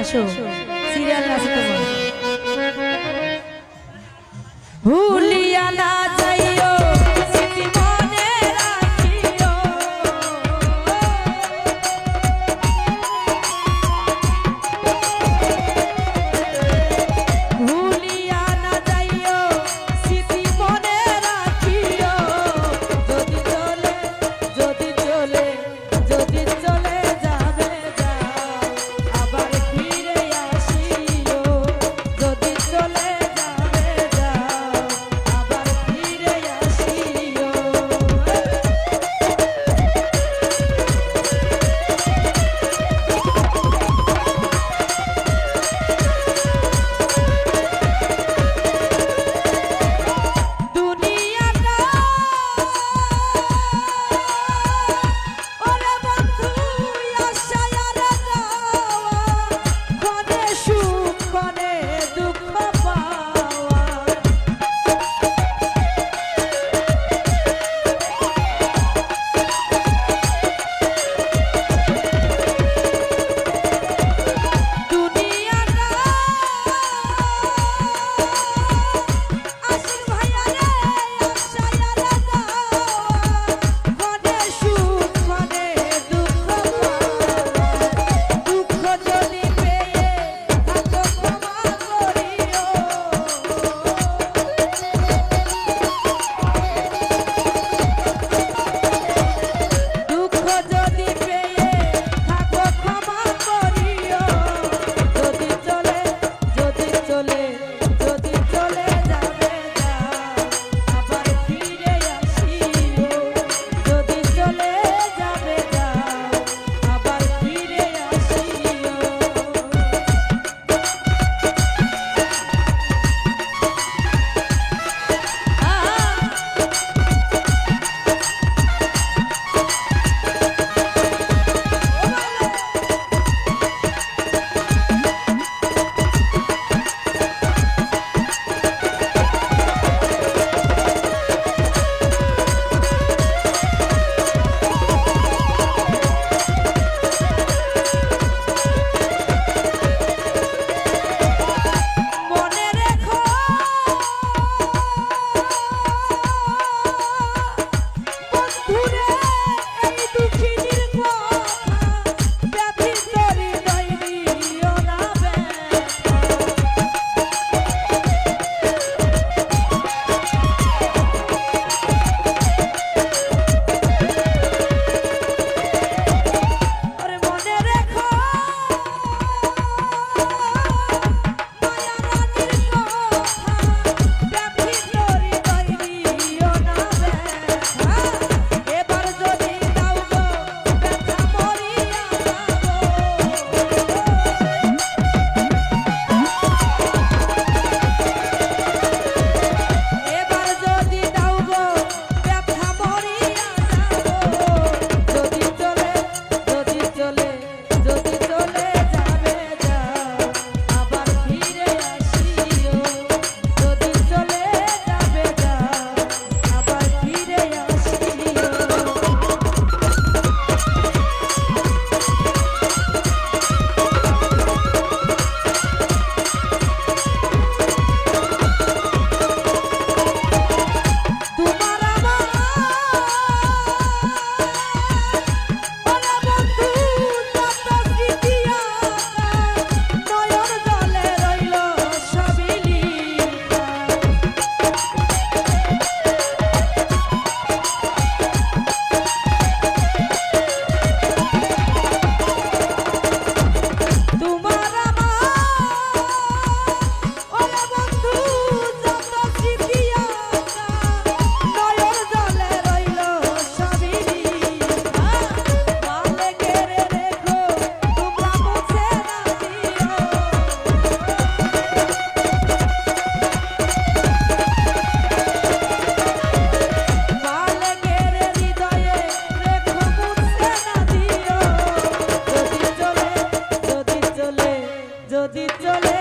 আসো সিরিয়াল আছে তোমার ভুলিয়া না যাইও স্মৃতি মনে রাখিও ভুলিয়া না যাইও স্মৃতি মনে রাখিও যদি চলে যদি চলে যদি চলে যাবে যাও আবার ফিরে আসিও যদি চলে যাবে যাও আবার ফিরে আসিও দুনিয়াটা ওরে বন্ধু আশায় আর যাওয়া ক্ষণে সুখ ক্ষণে দুঃখ পাওয়া দুনিয়াটা আশিক ভাইয়া রে আশায় আর যাওয়া ক্ষণে সুখ ক্ষণে দুঃখ পাওয়া দুঃখ যদি পেয়ে থাকো ক্ষমা করিও দুঃখ যদি পেয়ে থাকো ক্ষমা করিও যদি চলে যদি চলে যদি চলে যাবে যাও আবার ফিরে আসিও যদি চলে যাবে যাও আবার ফিরে আসিও মনে রেখো বন্ধুরে এই দুঃখিনীর কথা ব্যথিত হৃদয় দিও না ব্যথা ওরে মনে রেখো মায়া রানীর কথা ব্যথিত হৃদয় দিও না ব্যথা এবার যদি দাও গো ব্যথা মরিয়া যাবো এবার যদি দাও গো ব্যথা মরিয়া যাবো যদি চলে যদি চলে যদি চলে যাবে যাও আবার ফিরে আসিও যদি চলে যাবে যাও আবার ফিরে আসিও তোমার আমার ওরে বন্ধু যত স্মৃতি আঁকা নয়ন জলে রইল সবই লিখা তোমার আমার ওরে বন্ধু যত স্মৃতি আঁকা নয়ন জলে রইল সবই লিখা মালে গেরে রেখো তোমরা মুছে না দিও মালে গেরে হৃদয়ে রেখো মুছে না দিও যদি চলে যদি চলে যদি চলে